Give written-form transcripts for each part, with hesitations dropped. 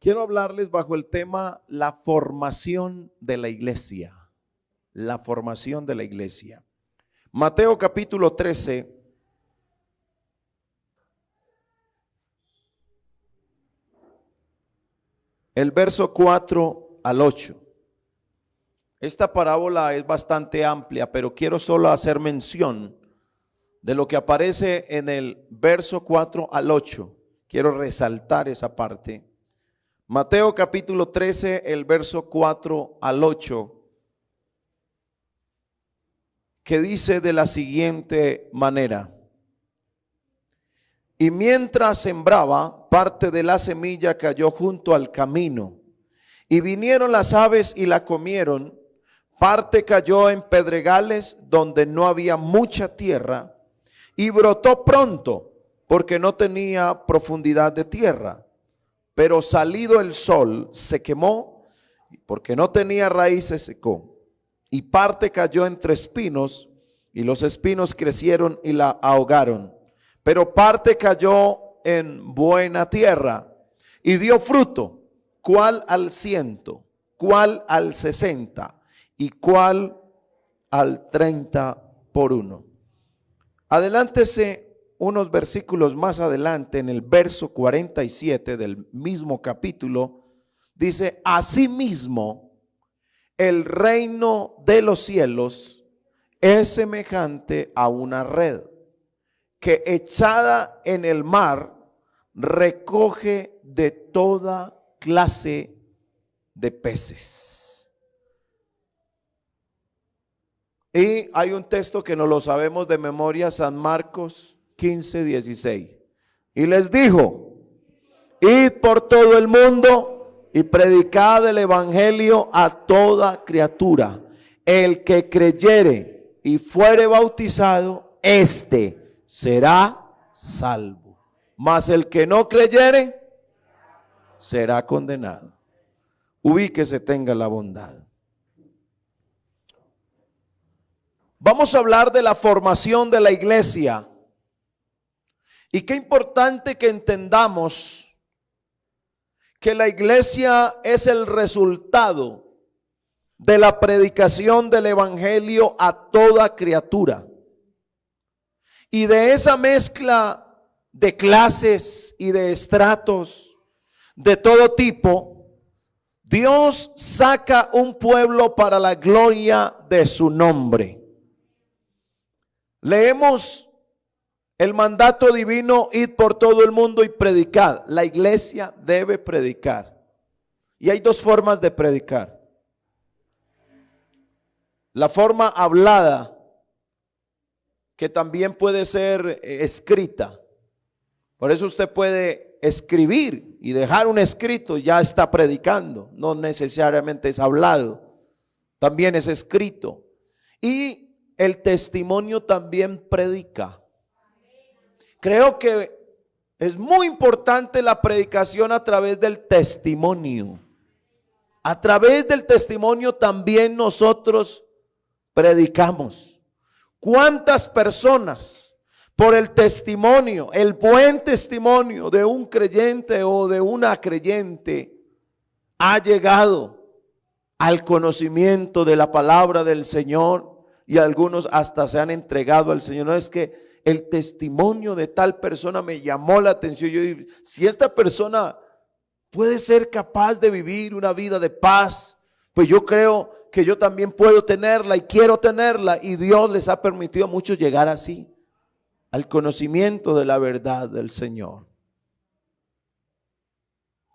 Quiero hablarles bajo el tema la formación de la iglesia. La formación de la iglesia. Mateo capítulo 13. El verso 4 al 8. Esta parábola es bastante amplia, pero quiero solo hacer mención de lo que aparece en el verso 4 al 8. Quiero resaltar esa parte. Mateo capítulo 13, el verso 4 al 8, que dice de la siguiente manera: y mientras sembraba, parte de la semilla cayó junto al camino, y vinieron las aves y la comieron. Parte cayó en pedregales donde no había mucha tierra, y brotó pronto, porque no tenía profundidad de tierra. Pero salido el sol se quemó, porque no tenía raíz se secó. Y parte cayó entre espinos, y los espinos crecieron y la ahogaron. Pero parte cayó en buena tierra, y dio fruto, cuál al 100, cuál al 60, y cuál al 30 por uno. Adelántese unos versículos más adelante, en el verso 47 del mismo capítulo, dice: asimismo, el reino de los cielos es semejante a una red que echada en el mar recoge de toda clase de peces. Y hay un texto que no lo sabemos de memoria, San Marcos 15, 16. Y les dijo: id por todo el mundo y predicad el evangelio a toda criatura. El que creyere y fuere bautizado, éste será salvo. Mas el que no creyere será condenado. Ubíquese, tenga la bondad. Vamos a hablar de la formación de la iglesia. Y qué importante que entendamos que la iglesia es el resultado de la predicación del evangelio a toda criatura. Y de esa mezcla de clases y de estratos de todo tipo, Dios saca un pueblo para la gloria de su nombre. Leemos el mandato divino: id por todo el mundo y predicad. La iglesia debe predicar. Y hay dos formas de predicar. La forma hablada, que también puede ser escrita. Por eso usted puede escribir y dejar un escrito, ya está predicando. No necesariamente es hablado, también es escrito. Y el testimonio también predica. Creo que es muy importante la predicación a través del testimonio. A través del testimonio también nosotros predicamos. ¿Cuántas personas por el testimonio, el buen testimonio de un creyente o de una creyente, ha llegado al conocimiento de la palabra del Señor? Y algunos hasta se han entregado al Señor. No es que el testimonio de tal persona me llamó la atención. Yo digo, si esta persona puede ser capaz de vivir una vida de paz, pues yo creo que yo también puedo tenerla y quiero tenerla. Y Dios les ha permitido a muchos llegar así, al conocimiento de la verdad del Señor.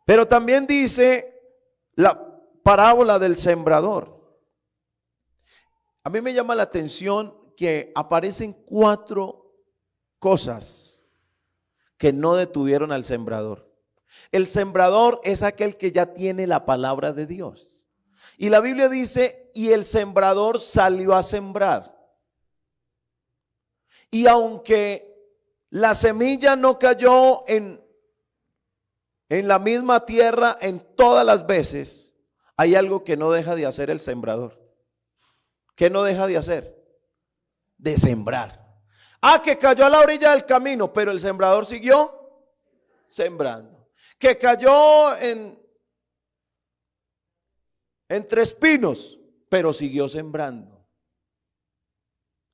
Pero también dice la parábola del sembrador. A mí me llama la atención que aparecen 4 cosas que no detuvieron al sembrador. El sembrador es aquel que ya tiene la palabra de Dios. Y la Biblia dice: y el sembrador salió a sembrar. Y aunque la semilla no cayó en la misma tierra en todas las veces, hay algo que no deja de hacer el sembrador. ¿Qué no deja de hacer? De sembrar. Que cayó a la orilla del camino, pero el sembrador siguió sembrando. Que cayó en entre espinos, pero siguió sembrando.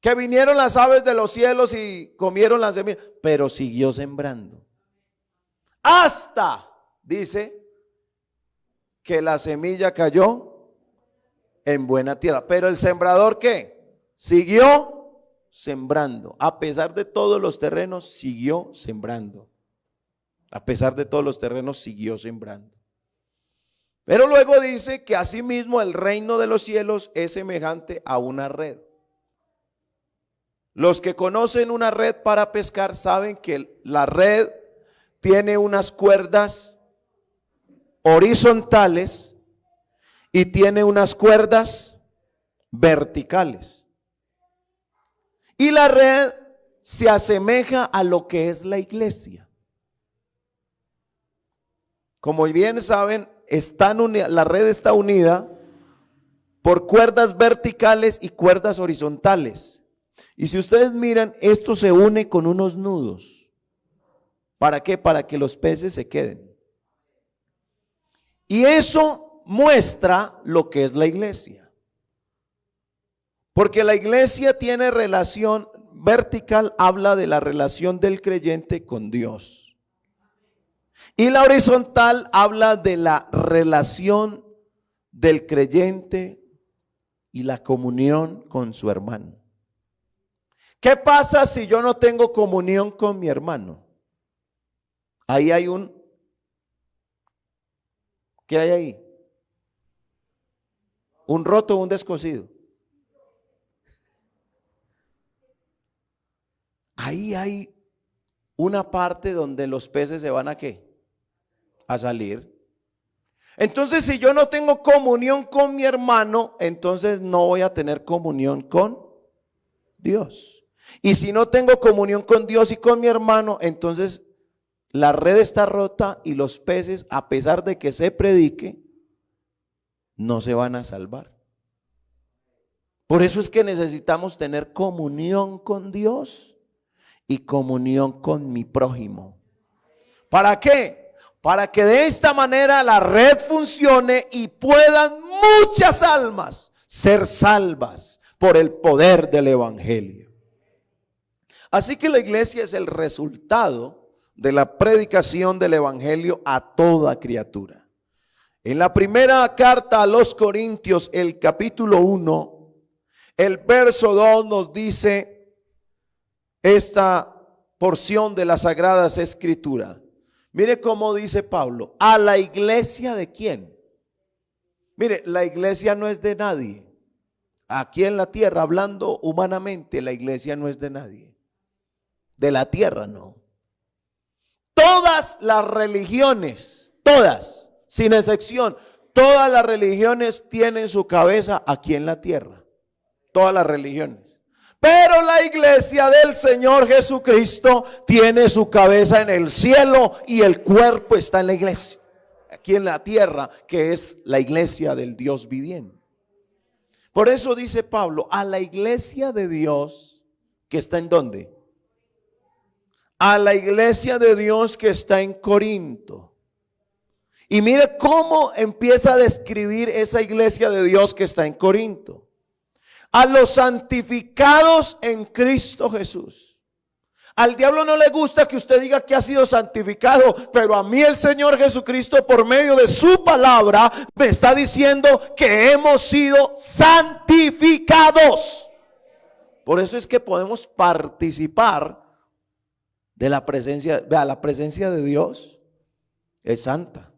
Que vinieron las aves de los cielos y comieron las semillas, pero siguió sembrando. Hasta, dice, que la semilla cayó en buena tierra. Pero el sembrador, ¿qué? Siguió sembrando. A pesar de todos los terrenos, siguió sembrando. A pesar de todos los terrenos, siguió sembrando. Pero luego dice que asimismo el reino de los cielos es semejante a una red. Los que conocen una red para pescar saben que la red tiene unas cuerdas horizontales y tiene unas cuerdas verticales. Y la red se asemeja a lo que es la iglesia. Como bien saben, la red está unida por cuerdas verticales y cuerdas horizontales. Y si ustedes miran, esto se une con unos nudos. ¿Para qué? Para que los peces se queden. Y eso muestra lo que es la iglesia. Porque la iglesia tiene relación vertical, habla de la relación del creyente con Dios. Y la horizontal habla de la relación del creyente y la comunión con su hermano. ¿Qué pasa si yo no tengo comunión con mi hermano? Ahí hay ¿qué hay ahí? Un roto o un descosido. Ahí hay una parte donde los peces se van a ¿qué? A salir. Entonces, si yo no tengo comunión con mi hermano, entonces no voy a tener comunión con Dios. Y si no tengo comunión con Dios y con mi hermano, entonces la red está rota y los peces, a pesar de que se predique, no se van a salvar. Por eso es que necesitamos tener comunión con Dios y comunión con mi prójimo. ¿Para qué? Para que de esta manera la red funcione y puedan muchas almas ser salvas por el poder del evangelio. Así que la iglesia es el resultado de la predicación del evangelio a toda criatura. En la primera carta a los Corintios, el capítulo 1, el verso 2 nos dice esta porción de las Sagradas Escrituras. Mire cómo dice Pablo, a la iglesia ¿de quién? Mire, la iglesia no es de nadie. Aquí en la tierra, hablando humanamente, la iglesia no es de nadie. De la tierra no. Todas las religiones, todas, sin excepción, todas las religiones tienen su cabeza aquí en la tierra. Todas las religiones. Pero la iglesia del Señor Jesucristo tiene su cabeza en el cielo y el cuerpo está en la iglesia. Aquí en la tierra, que es la iglesia del Dios viviente. Por eso dice Pablo, a la iglesia de Dios que está en ¿dónde? A la iglesia de Dios que está en Corinto. Y mire cómo empieza a describir esa iglesia de Dios que está en Corinto. A los santificados en Cristo Jesús. Al diablo no le gusta que usted diga que ha sido santificado, pero a mí el Señor Jesucristo por medio de su palabra me está diciendo que hemos sido santificados. Por eso es que podemos participar de la presencia. Vea, la presencia de Dios es santa.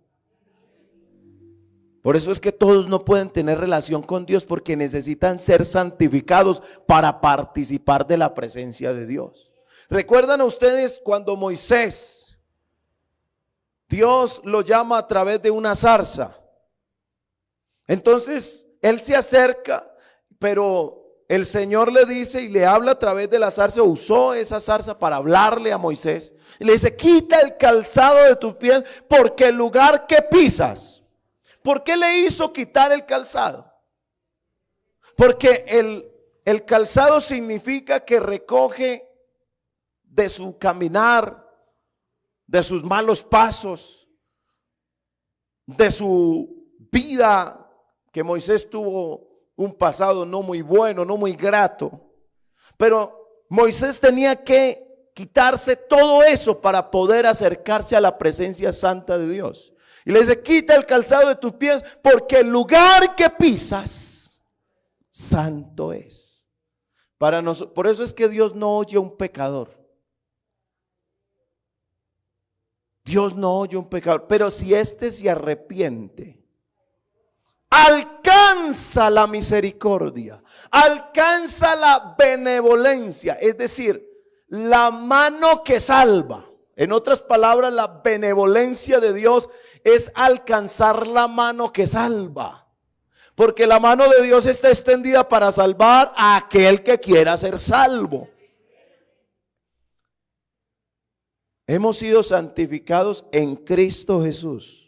Por eso es que todos no pueden tener relación con Dios, porque necesitan ser santificados para participar de la presencia de Dios. ¿Recuerdan ustedes cuando Moisés, Dios lo llama a través de una zarza? Entonces él se acerca, pero el Señor le dice y le habla a través de la zarza. Usó esa zarza para hablarle a Moisés y le dice: quita el calzado de tus pies, porque el lugar que pisas. ¿Por qué le hizo quitar el calzado? Porque el calzado significa que recoge de su caminar, de sus malos pasos, de su vida que Moisés tuvo un pasado no muy bueno, no muy grato, pero Moisés tenía que quitarse todo eso para poder acercarse a la presencia santa de Dios. Y le dice, quita el calzado de tus pies, porque el lugar que pisas, santo es. Para nosotros, por eso es que Dios no oye a un pecador. Dios no oye a un pecador, pero si éste se arrepiente, alcanza la misericordia, alcanza la benevolencia, es decir, la mano que salva. En otras palabras, la benevolencia de Dios es alcanzar la mano que salva, porque la mano de Dios está extendida para salvar a aquel que quiera ser salvo. Hemos sido santificados en Cristo Jesús.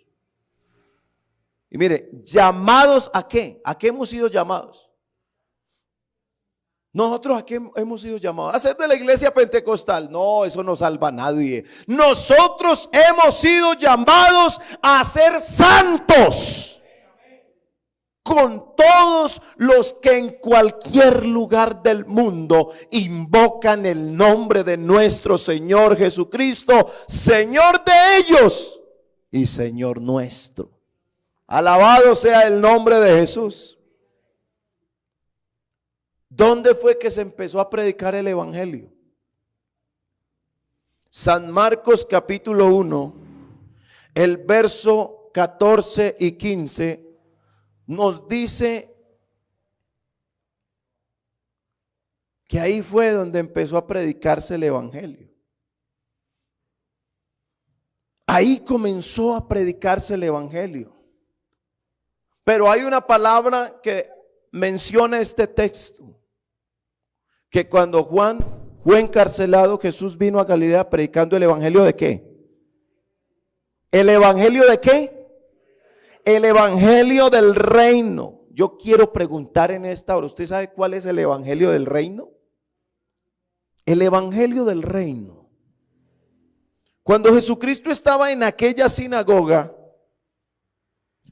Y mire, ¿llamados a qué? ¿A qué hemos sido llamados? Nosotros a qué hemos sido llamados. ¿A ser de la iglesia pentecostal? No, eso no salva a nadie. Nosotros hemos sido llamados a ser santos. Con todos los que en cualquier lugar del mundo invocan el nombre de nuestro Señor Jesucristo, Señor de ellos y Señor nuestro. Alabado sea el nombre de Jesús. ¿Dónde fue que se empezó a predicar el evangelio? San Marcos capítulo 1, el verso 14 y 15 nos dice que ahí fue donde empezó a predicarse el evangelio. Ahí comenzó a predicarse el evangelio. Pero hay una palabra que menciona este texto, que cuando Juan fue encarcelado, Jesús vino a Galilea predicando el evangelio ¿de qué? ¿El evangelio de qué? El evangelio del reino. Yo quiero preguntar en esta hora, ¿usted sabe cuál es el evangelio del reino? El evangelio del reino. Cuando Jesucristo estaba en aquella sinagoga,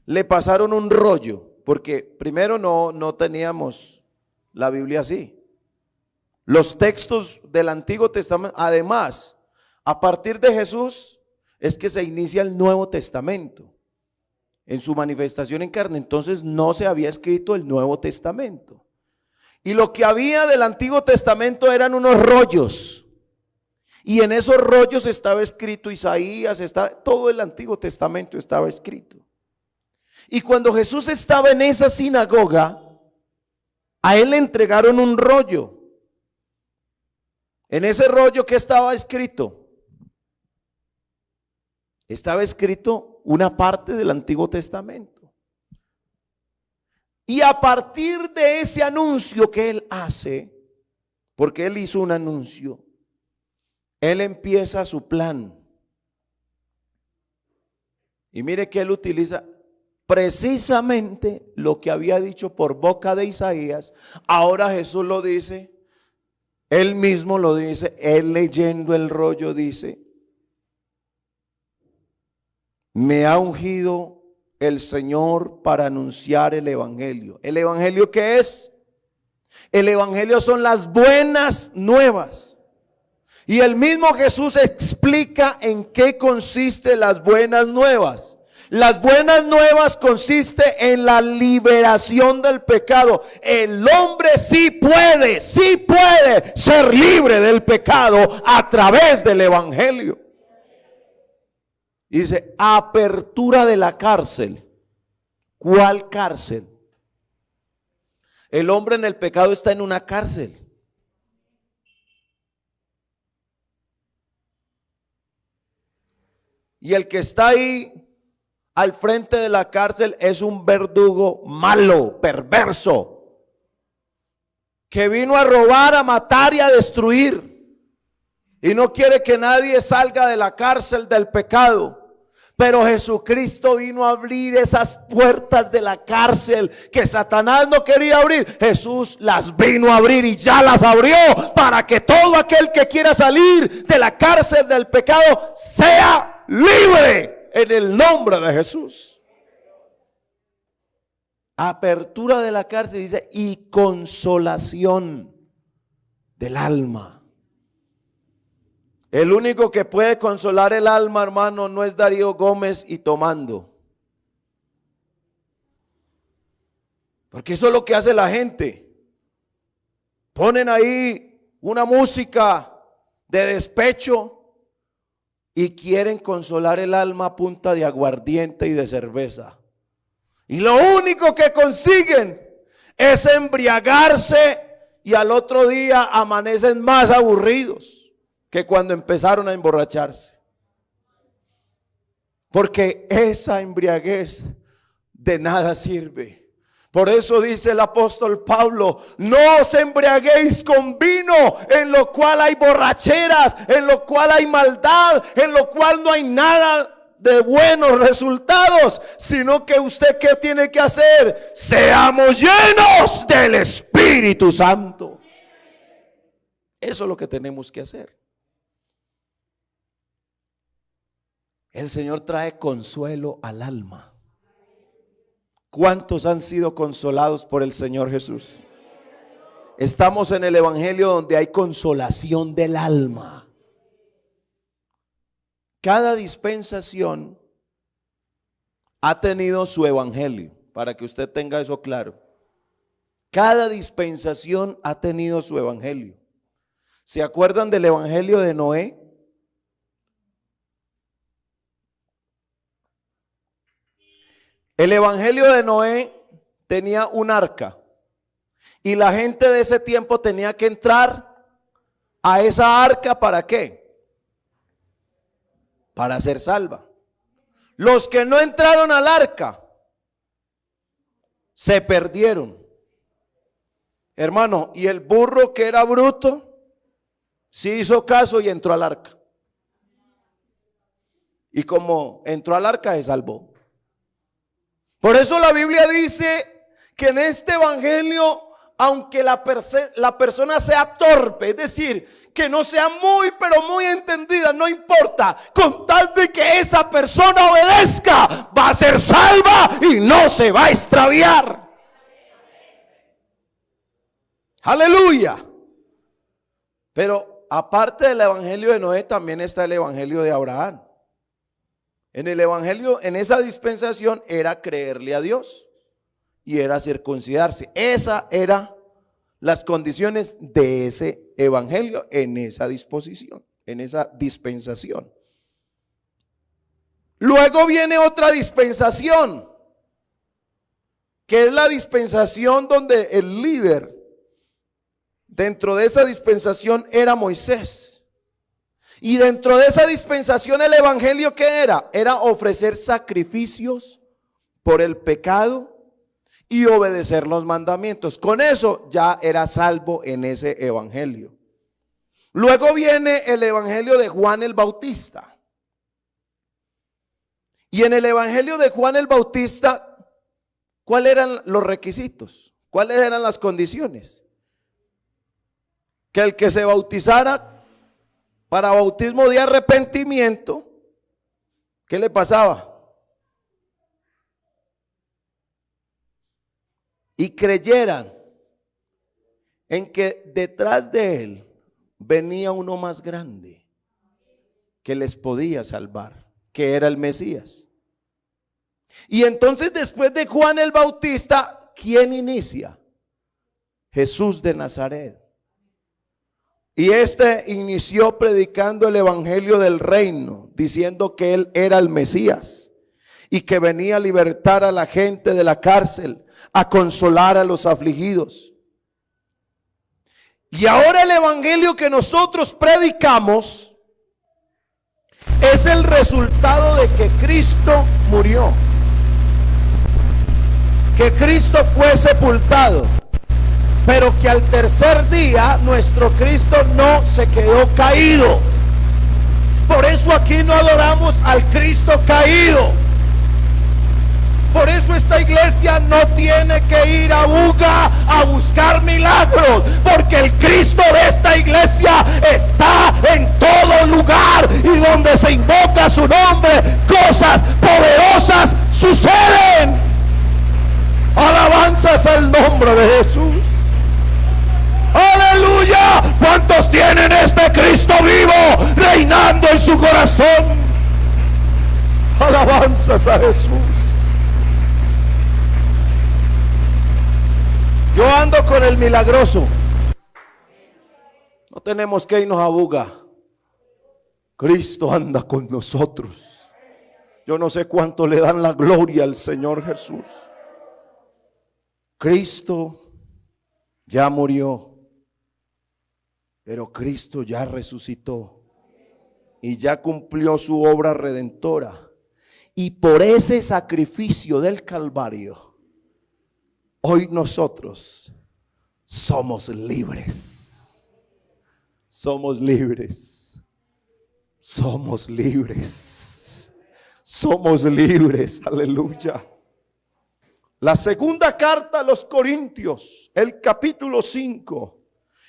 le pasaron un rollo, porque primero no teníamos la Biblia así. Los textos del Antiguo Testamento, además, a partir de Jesús es que se inicia el Nuevo Testamento en su manifestación en carne. Entonces no se había escrito el Nuevo Testamento. Y lo que había del Antiguo Testamento eran unos rollos. Y en esos rollos estaba escrito Isaías, todo el Antiguo Testamento estaba escrito. Y cuando Jesús estaba en esa sinagoga, a él le entregaron un rollo. En ese rollo, ¿qué estaba escrito? Estaba escrito una parte del Antiguo Testamento. Y a partir de ese anuncio que él hace, porque él hizo un anuncio, él empieza su plan. Y mire que él utiliza precisamente lo que había dicho por boca de Isaías. Ahora Jesús lo dice, él mismo lo dice, él leyendo el rollo dice: me ha ungido el Señor para anunciar el evangelio. ¿El evangelio qué es? El evangelio son las buenas nuevas. Y el mismo Jesús explica en qué consiste las buenas nuevas. Las buenas nuevas consiste en la liberación del pecado. El hombre sí puede ser libre del pecado a través del evangelio. Dice, apertura de la cárcel. ¿Cuál cárcel? El hombre en el pecado está en una cárcel. Y el que está ahí al frente de la cárcel es un verdugo malo, perverso, que vino a robar, a matar y a destruir. Y no quiere que nadie salga de la cárcel del pecado. Pero Jesucristo vino a abrir esas puertas de la cárcel que Satanás no quería abrir. Jesús las vino a abrir y ya las abrió para que todo aquel que quiera salir de la cárcel del pecado sea libre en el nombre de Jesús. Apertura de la cárcel, dice, y consolación del alma. El único que puede consolar el alma, hermano, no es Darío Gómez y tomando. Porque eso es lo que hace la gente. Ponen ahí una música de despecho y quieren consolar el alma a punta de aguardiente y de cerveza. Y lo único que consiguen es embriagarse y al otro día amanecen más aburridos que cuando empezaron a emborracharse. Porque esa embriaguez de nada sirve. Por eso dice el apóstol Pablo, no os embriaguéis con vino, en lo cual hay borracheras, en lo cual hay maldad, en lo cual no hay nada de buenos resultados, sino que usted, ¿qué tiene que hacer? Seamos llenos del Espíritu Santo. Eso es lo que tenemos que hacer. El Señor trae consuelo al alma. ¿Cuántos han sido consolados por el Señor Jesús? Estamos en el evangelio donde hay consolación del alma. Cada dispensación ha tenido su evangelio, para que usted tenga eso claro. Cada dispensación ha tenido su evangelio. ¿Se acuerdan del evangelio de Noé? El evangelio de Noé tenía un arca y la gente de ese tiempo tenía que entrar a esa arca, ¿para qué? Para ser salva. Los que no entraron al arca se perdieron. Hermano, y el burro que era bruto sí hizo caso y entró al arca. Y como entró al arca se salvó. Por eso la Biblia dice que en este evangelio, aunque la persona sea torpe, es decir, que no sea muy, pero muy entendida, no importa, con tal de que esa persona obedezca, va a ser salva y no se va a extraviar. Aleluya. Pero aparte del evangelio de Noé, también está el evangelio de Abraham. En el evangelio, en esa dispensación, era creerle a Dios y era circuncidarse. Esas eran las condiciones de ese evangelio en esa disposición, en esa dispensación. Luego viene otra dispensación, que es la dispensación donde el líder dentro de esa dispensación era Moisés. Y dentro de esa dispensación el evangelio, ¿qué era? Era ofrecer sacrificios por el pecado y obedecer los mandamientos. Con eso ya era salvo en ese evangelio. Luego viene el evangelio de Juan el Bautista. Y en el evangelio de Juan el Bautista, ¿cuáles eran los requisitos? ¿Cuáles eran las condiciones? Que el que se bautizara para bautismo de arrepentimiento, ¿qué le pasaba? Y creyeran en que detrás de él venía uno más grande que les podía salvar, que era el Mesías. Y entonces, después de Juan el Bautista, ¿quién inicia? Jesús de Nazaret. Y este inició predicando el evangelio del reino, diciendo que él era el Mesías y que venía a libertar a la gente de la cárcel, a consolar a los afligidos. Y ahora el evangelio que nosotros predicamos es el resultado de que Cristo murió, que Cristo fue sepultado, pero que al tercer día nuestro Cristo no se quedó caído. Por eso aquí no adoramos al Cristo caído. Por eso esta iglesia no tiene que ir a Buga a buscar milagros, porque el Cristo de esta iglesia está en todo lugar, y donde se invoca su nombre, cosas poderosas suceden. Alabado alabanzas al nombre de Jesús. Aleluya. ¿Cuántos tienen este Cristo vivo reinando en su corazón? Alabanzas a Jesús. Yo ando con el milagroso. No tenemos que irnos a Buga. Cristo anda con nosotros. Yo no sé cuánto le dan la gloria al Señor Jesús. Cristo ya murió, pero Cristo ya resucitó y ya cumplió su obra redentora. Y por ese sacrificio del Calvario, hoy nosotros somos libres. Somos libres. Somos libres. Somos libres. Aleluya. La segunda carta a los Corintios, el capítulo 5,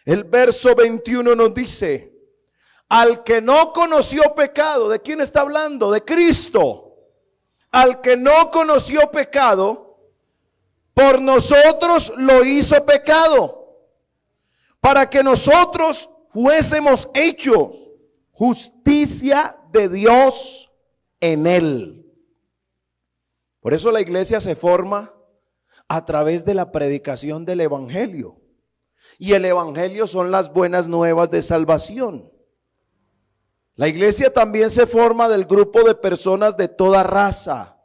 el verso 21 nos dice: al que no conoció pecado. ¿De quién está hablando? De Cristo. Al que no conoció pecado, por nosotros lo hizo pecado, para que nosotros fuésemos hechos justicia de Dios en él. Por eso la iglesia se forma a través de la predicación del evangelio. Y el evangelio son las buenas nuevas de salvación. La iglesia también se forma del grupo de personas de toda raza,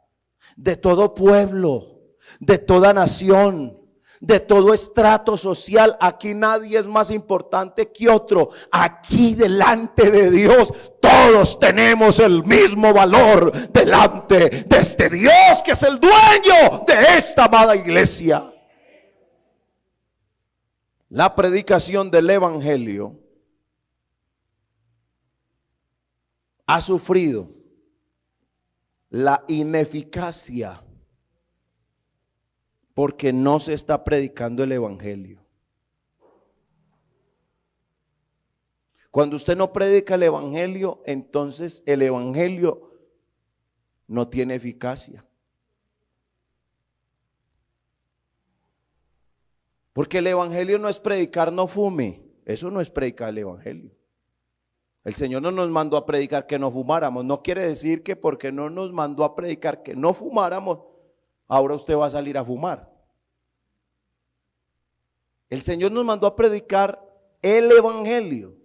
de todo pueblo, de toda nación, de todo estrato social. Aquí nadie es más importante que otro. Aquí delante de Dios todos tenemos el mismo valor delante de este Dios que es el dueño de esta amada iglesia. La predicación del evangelio ha sufrido la ineficacia porque no se está predicando el evangelio. Cuando usted no predica el evangelio, entonces el evangelio no tiene eficacia. Porque el evangelio no es predicar no fume. Eso no es predicar el evangelio. El Señor no nos mandó a predicar que no fumáramos. No quiere decir que porque no nos mandó a predicar que no fumáramos, ahora usted va a salir a fumar. El Señor nos mandó a predicar el evangelio,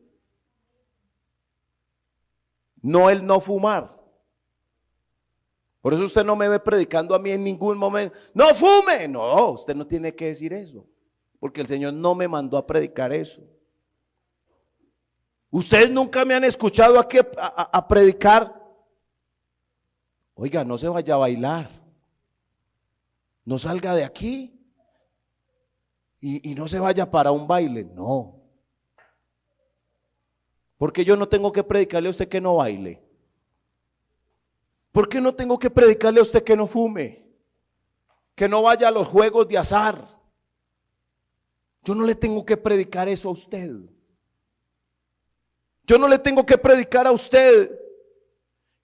no el no fumar. Por eso usted no me ve predicando a mí en ningún momento: no fume. No, usted no tiene que decir eso, porque el Señor no me mandó a predicar eso. Ustedes nunca me han escuchado aquí a predicar: oiga, no se vaya a bailar, no salga de aquí y no se vaya para un baile. No, porque yo no tengo que predicarle a usted que no baile. ¿Por qué no tengo que predicarle a usted que no fume, que no vaya a los juegos de azar? Yo no le tengo que predicar eso a usted. Yo no le tengo que predicar a usted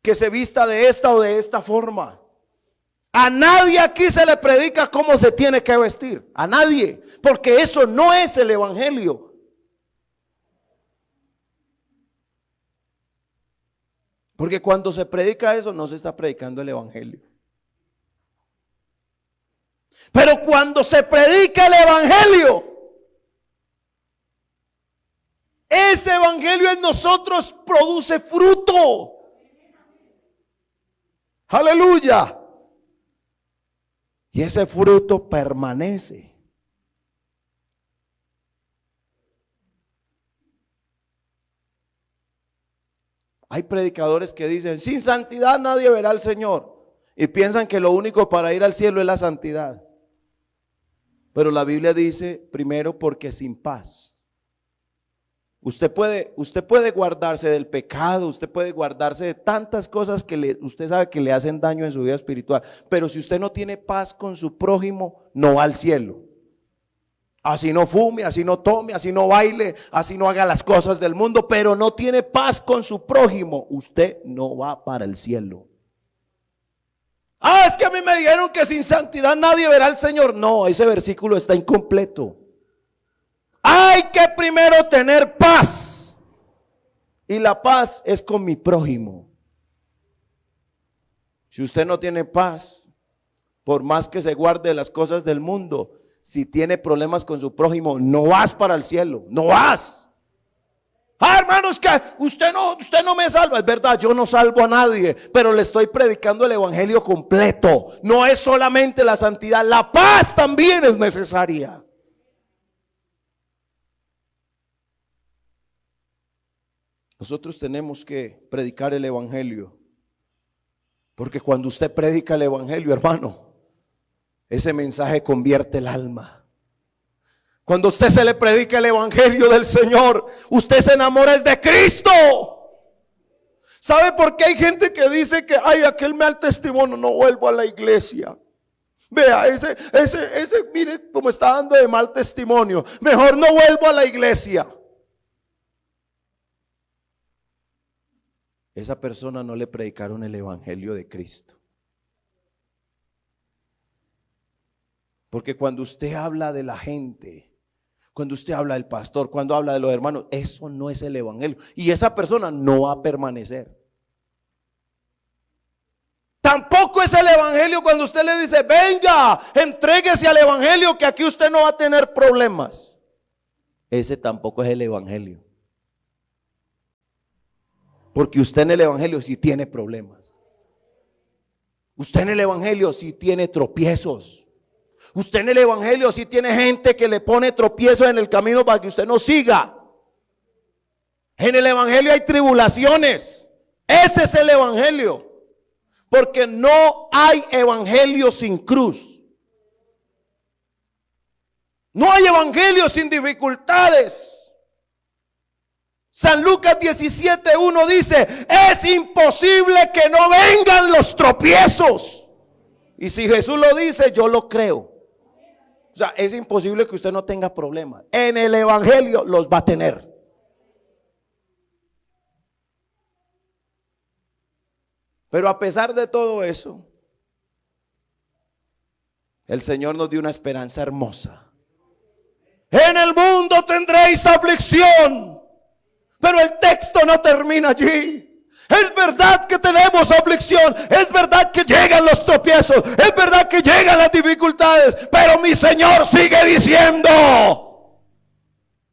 que se vista de esta o de esta forma. A nadie aquí se le predica cómo se tiene que vestir. A nadie. Porque eso no es el evangelio. Porque cuando se predica eso, no se está predicando el evangelio. Pero cuando se predica el evangelio, ese evangelio en nosotros produce fruto. Aleluya. Y ese fruto permanece. Hay predicadores que dicen: sin santidad nadie verá al Señor. Y piensan que lo único para ir al cielo es la santidad. Pero la Biblia dice primero: porque sin paz. Usted puede guardarse del pecado, usted puede guardarse de tantas cosas que usted sabe que le hacen daño en su vida espiritual. Pero si usted no tiene paz con su prójimo, no va al cielo. Así no fume, así no tome, así no baile, así no haga las cosas del mundo, pero no tiene paz con su prójimo, usted no va para el cielo. Ah, es que a mí me dijeron que sin santidad nadie verá al Señor. No, ese versículo está incompleto. Hay que primero tener paz. Y la paz es con mi prójimo. Si usted no tiene paz, por más que se guarde las cosas del mundo, si tiene problemas con su prójimo, no vas para el cielo, no vas. Ah, hermanos, que usted no me salva. Es verdad, yo no salvo a nadie, pero le estoy predicando el evangelio completo. No es solamente la santidad, la paz también es necesaria. Nosotros tenemos que predicar el evangelio, porque cuando usted predica el evangelio, hermano, ese mensaje convierte el alma. Cuando usted se le predica el evangelio del Señor, usted se enamora de Cristo. ¿Sabe por qué hay gente que dice que ay, aquel me da el testimonio, no vuelvo a la iglesia? Vea, ese, mire cómo está dando de mal testimonio, mejor no vuelvo a la iglesia. Esa persona no le predicaron el evangelio de Cristo. Porque cuando usted habla de la gente, cuando usted habla del pastor, cuando habla de los hermanos, eso no es el evangelio. Y esa persona no va a permanecer. Tampoco es el evangelio cuando usted le dice, venga, entréguese al evangelio que aquí usted no va a tener problemas. Ese tampoco es el evangelio. Porque usted en el evangelio sí tiene problemas. Usted en el evangelio sí tiene tropiezos. Usted en el evangelio sí tiene gente que le pone tropiezos en el camino para que usted no siga. En el evangelio hay tribulaciones. Ese es el evangelio. Porque no hay evangelio sin cruz. No hay evangelio sin dificultades. San Lucas 17:1 dice, es imposible que no vengan los tropiezos. Y si Jesús lo dice, yo lo creo. O sea, es imposible que usted no tenga problemas. En el evangelio los va a tener. Pero a pesar de todo eso, el Señor nos dio una esperanza hermosa. En el mundo tendréis aflicción. Pero el texto no termina allí. Es verdad que tenemos aflicción, es verdad que llegan los tropiezos, es verdad que llegan las dificultades, pero mi Señor sigue diciendo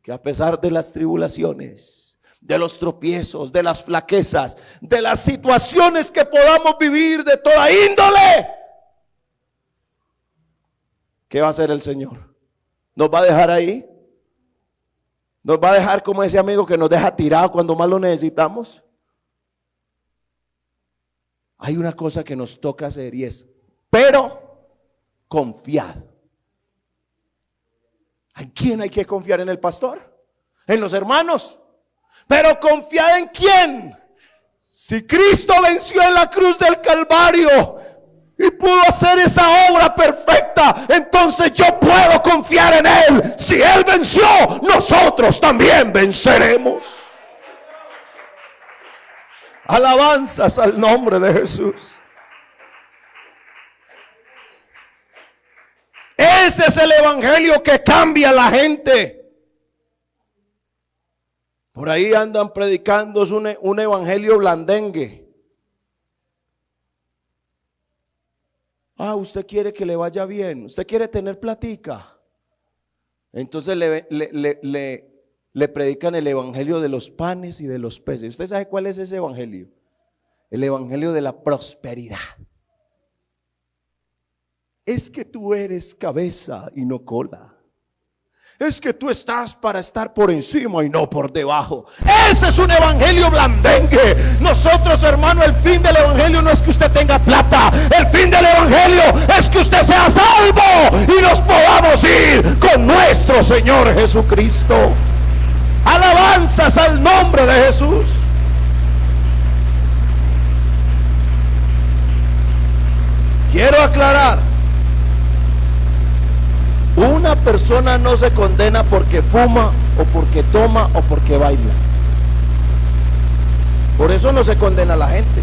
que a pesar de las tribulaciones, de los tropiezos, de las flaquezas, de las situaciones que podamos vivir de toda índole, ¿qué va a hacer el Señor? ¿Nos va a dejar ahí? ¿Nos va a dejar como ese amigo que nos deja tirado cuando más lo necesitamos? Hay una cosa que nos toca hacer y es, pero confiad. ¿En quién hay que confiar? ¿En el pastor? ¿En los hermanos? Pero confiad ¿en quién? Si Cristo venció en la cruz del Calvario y pudo hacer esa obra perfecta, entonces yo puedo confiar en Él. Si Él venció, nosotros también venceremos. Alabanzas al nombre de Jesús. Ese es el evangelio que cambia a la gente. Por ahí andan predicando un evangelio blandengue. Ah, usted quiere que le vaya bien, usted quiere tener platica. Entonces le predican el evangelio de los panes y de los peces. ¿Usted sabe cuál es ese evangelio? El evangelio de la prosperidad. Es que tú eres cabeza y no cola. Es que tú estás para estar por encima y no por debajo. Ese es un evangelio blandengue. Nosotros, hermano, el fin del evangelio no es que usted tenga plata. El fin del evangelio es que usted sea salvo y nos podamos ir con nuestro Señor Jesucristo. Alabanzas al nombre de Jesús. Quiero aclarar, una persona no se condena porque fuma o porque toma o porque baila. Por eso no se condena a la gente.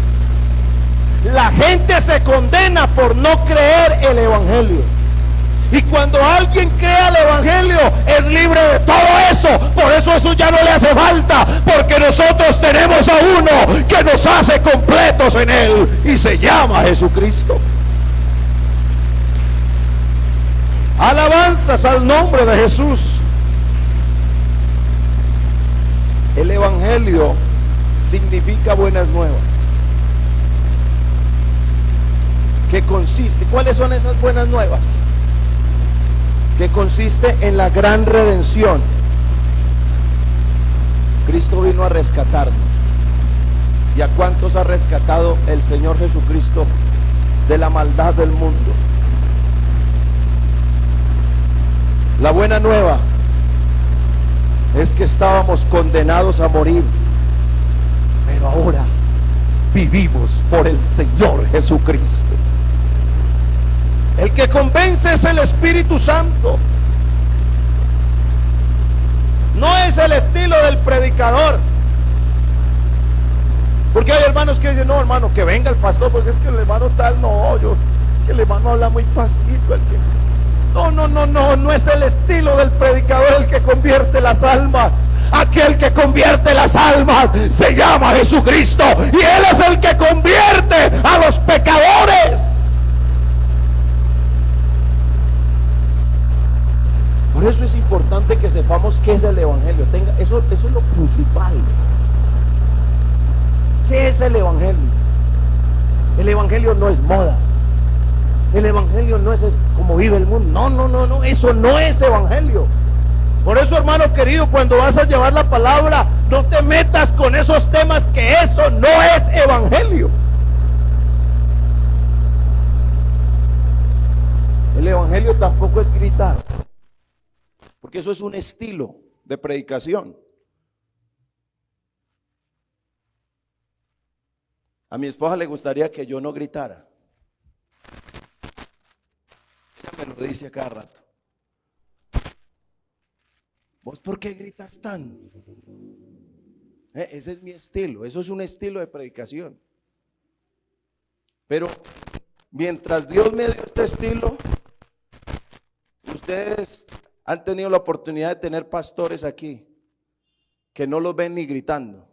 La gente se condena por no creer el evangelio. Y cuando alguien crea el evangelio, es libre de todo eso. Por eso ya no le hace falta, porque nosotros tenemos a uno que nos hace completos en él, y se llama Jesucristo. Alabanzas al nombre de Jesús. El evangelio significa buenas nuevas. ¿Qué consiste? ¿Cuáles son esas buenas nuevas? Que consiste en la gran redención. Cristo vino a rescatarnos. ¿Y a cuántos ha rescatado el Señor Jesucristo de la maldad del mundo? La buena nueva es que estábamos condenados a morir, pero ahora vivimos por el Señor Jesucristo. El que convence es el Espíritu Santo. No es el estilo del predicador. Porque hay hermanos que dicen, no hermano, que venga el pastor, porque es que el hermano tal, no, que el hermano habla muy pasito. No es el estilo del predicador el que convierte las almas. Aquel que convierte las almas se llama Jesucristo, y Él es el que convierte a los pecadores. Por eso es importante que sepamos qué es el evangelio. Eso es lo principal. ¿Qué es el evangelio? El evangelio no es moda. El evangelio no es como vive el mundo. No, eso no es evangelio. Por eso, hermano querido, cuando vas a llevar la palabra, no te metas con esos temas, que eso no es evangelio. El evangelio tampoco es gritar, porque eso es un estilo de predicación. A mi esposa le gustaría que yo no gritara. Ella me lo dice a cada rato. ¿Vos por qué gritas tan? Ese es mi estilo, eso es un estilo de predicación. Pero mientras Dios me dio este estilo, ustedes han tenido la oportunidad de tener pastores aquí que no los ven ni gritando,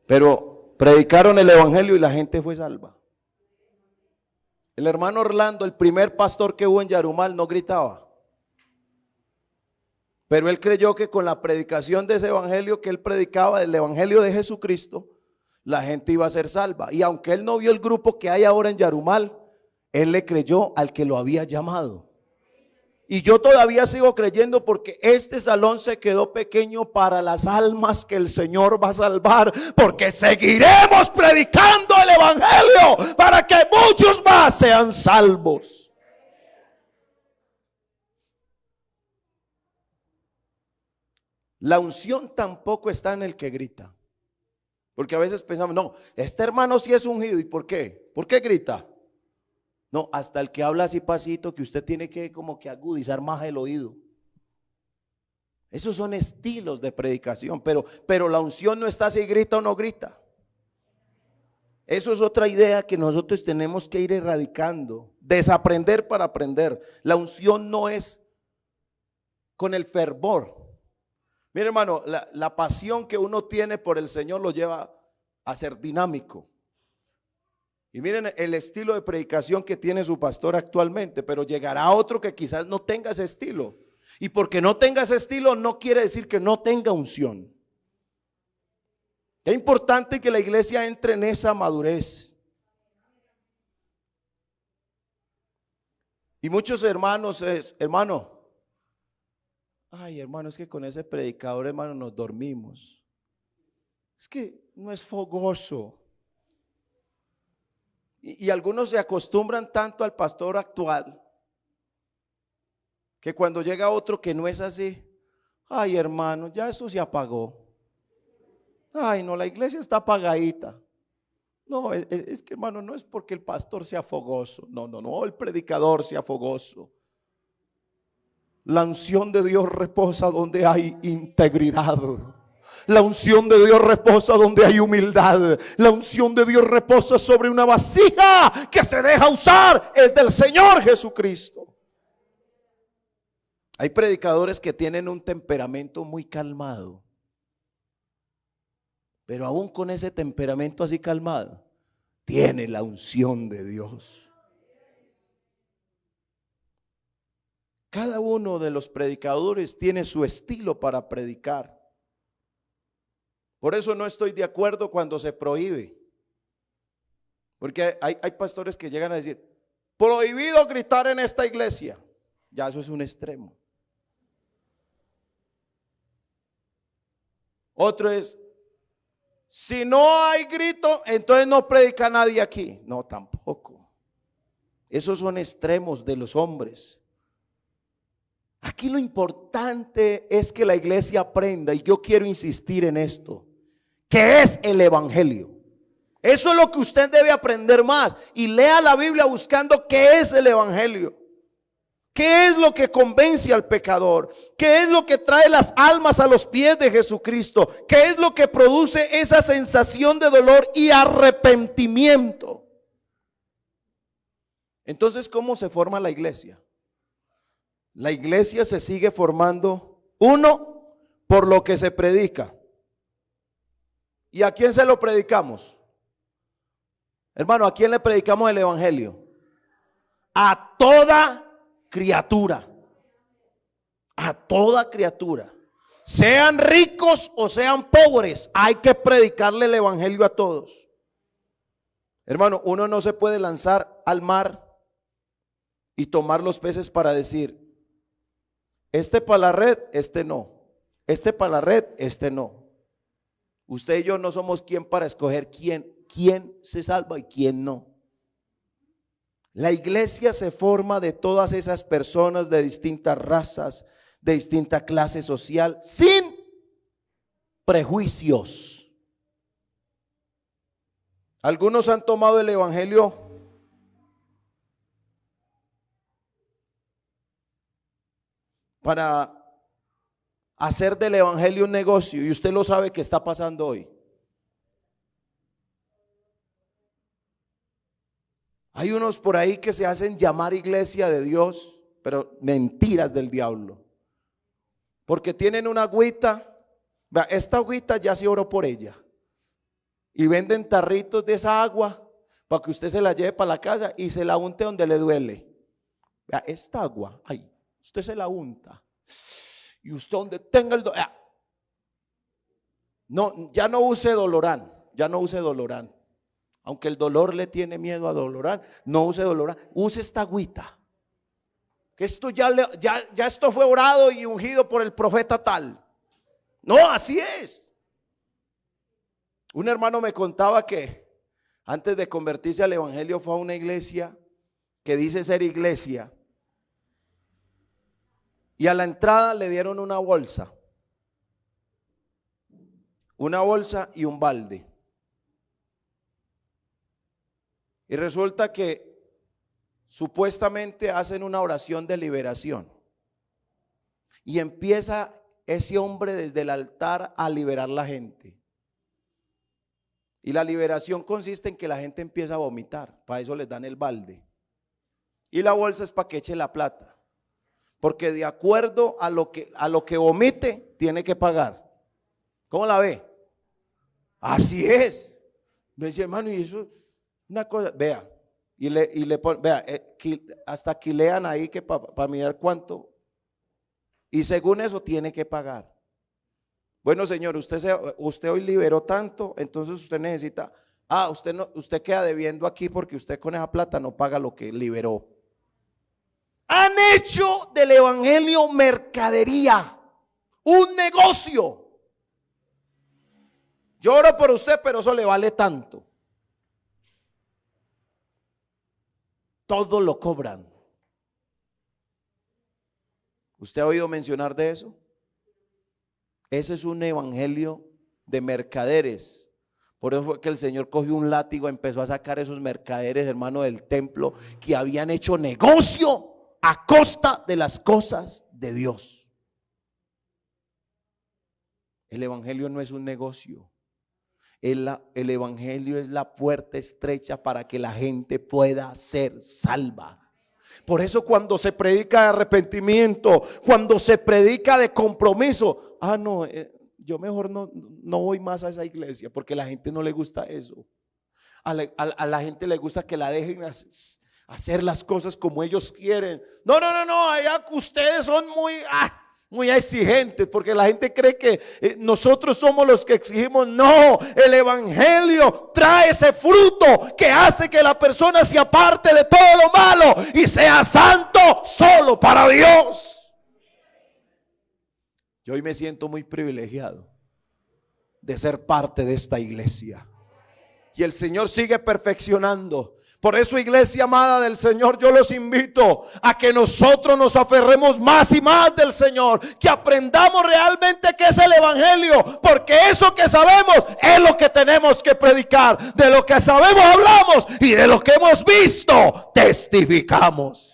pero predicaron el evangelio y la gente fue salva. El hermano Orlando, el primer pastor que hubo en Yarumal, no gritaba, pero él creyó que con la predicación de ese evangelio que él predicaba, del evangelio de Jesucristo, la gente iba a ser salva. Y aunque él no vio el grupo que hay ahora en Yarumal, él le creyó al que lo había llamado. Y yo todavía sigo creyendo, porque este salón se quedó pequeño para las almas que el Señor va a salvar, porque seguiremos predicando el evangelio para que muchos más sean salvos. La unción tampoco está en el que grita, porque a veces pensamos, no, este hermano sí es ungido. ¿Y por qué? ¿Por qué grita? No, hasta el que habla así pasito, que usted tiene que como que agudizar más el oído. Esos son estilos de predicación, pero la unción no está si grita o no grita. Eso es otra idea que nosotros tenemos que ir erradicando, desaprender para aprender. La unción no es con el fervor. Mire, hermano, la pasión que uno tiene por el Señor lo lleva a ser dinámico. Y miren el estilo de predicación que tiene su pastor actualmente, pero llegará otro que quizás no tenga ese estilo. Y porque no tenga ese estilo no quiere decir que no tenga unción. Es importante que la iglesia entre en esa madurez. Y muchos hermanos hermano, ay hermano, es que con ese predicador, hermano, nos dormimos. Es que no es fogoso. Y algunos se acostumbran tanto al pastor actual, que cuando llega otro que no es así, ay hermano, ya eso se apagó. Ay no, la iglesia está apagadita. No, es que hermano, no es porque el pastor sea fogoso. No, el predicador sea fogoso. La unción de Dios reposa donde hay integridad. La unción de Dios reposa donde hay humildad. La unción de Dios reposa sobre una vasija que se deja usar. Es del Señor Jesucristo. Hay predicadores que tienen un temperamento muy calmado, pero aún con ese temperamento así calmado, tiene la unción de Dios. Cada uno de los predicadores tiene su estilo para predicar. Por eso no estoy de acuerdo cuando se prohíbe. Porque hay pastores que llegan a decir, prohibido gritar en esta iglesia. Ya eso es un extremo. Otro es, si no hay grito, entonces no predica nadie aquí. No, tampoco. Esos son extremos de los hombres. Aquí lo importante es que la iglesia aprenda, y yo quiero insistir en esto, que es el evangelio. Eso es lo que usted debe aprender más, y lea la Biblia buscando qué es el evangelio. ¿Qué es lo que convence al pecador? ¿Qué es lo que trae las almas a los pies de Jesucristo? ¿Qué es lo que produce esa sensación de dolor y arrepentimiento? Entonces, ¿cómo se forma la iglesia? La iglesia se sigue formando, uno, por lo que se predica. ¿Y a quién se lo predicamos? Hermano, ¿a quién le predicamos el evangelio? A toda criatura. A toda criatura. Sean ricos o sean pobres, hay que predicarle el evangelio a todos. Hermano, uno no se puede lanzar al mar y tomar los peces para decir, este para la red, este no. Este para la red, este no. Usted y yo no somos quien para escoger quién se salva y quién no. La iglesia se forma de todas esas personas de distintas razas, de distinta clase social, sin prejuicios. Algunos han tomado el evangelio para hacer del evangelio un negocio, y usted lo sabe que está pasando hoy. Hay unos por ahí que se hacen llamar iglesia de Dios, pero mentiras del diablo. Porque tienen una agüita, esta agüita ya se oró por ella, y venden tarritos de esa agua para que usted se la lleve para la casa y se la unte donde le duele. Vea, esta agua, ay, usted se la unta y usted donde tenga el dolor, no, ya no use Dolorán, ya no use Dolorán. Aunque el dolor le tiene miedo a Dolorán, no use Dolorán, use esta agüita. Que esto ya esto fue orado y ungido por el profeta tal. No, así es. Un hermano me contaba que antes de convertirse al evangelio fue a una iglesia que dice ser iglesia, y a la entrada le dieron una bolsa y un balde. Y resulta que supuestamente hacen una oración de liberación. Y empieza ese hombre desde el altar a liberar la gente. Y la liberación consiste en que la gente empieza a vomitar. Para eso les dan el balde. Y la bolsa es para que eche la plata. Porque de acuerdo a lo que vomite, tiene que pagar. ¿Cómo la ve? Así es. Me dice, hermano, y eso... Una cosa, vea, y le ponen, vea, hasta quilean ahí que para mirar cuánto, y según eso tiene que pagar. Bueno, señor, usted hoy liberó tanto, entonces usted necesita, usted queda debiendo aquí porque usted con esa plata no paga lo que liberó. Han hecho del evangelio mercadería, un negocio. Yo oro por usted, pero eso le vale tanto. Todo lo cobran. ¿Usted ha oído mencionar de eso? Ese es un evangelio de mercaderes. Por eso fue que el Señor cogió un látigo, empezó a sacar esos mercaderes, hermano, del templo, que habían hecho negocio a costa de las cosas de Dios. El evangelio no es un negocio. El evangelio es la puerta estrecha para que la gente pueda ser salva. Por eso cuando se predica de arrepentimiento, cuando se predica de compromiso, no, yo mejor no voy más a esa iglesia porque a la gente no le gusta eso. A la gente le gusta que la dejen hacer las cosas como ellos quieren. No, allá ustedes son muy exigentes, porque la gente cree que nosotros somos los que exigimos. No, el evangelio trae ese fruto que hace que la persona se aparte de todo lo malo y sea santo solo para Dios. Yo hoy me siento muy privilegiado de ser parte de esta iglesia. Y el Señor sigue perfeccionando. Por eso, iglesia amada del Señor, yo los invito a que nosotros nos aferremos más y más del Señor, que aprendamos realmente qué es el evangelio, porque eso que sabemos es lo que tenemos que predicar. De lo que sabemos hablamos y de lo que hemos visto testificamos.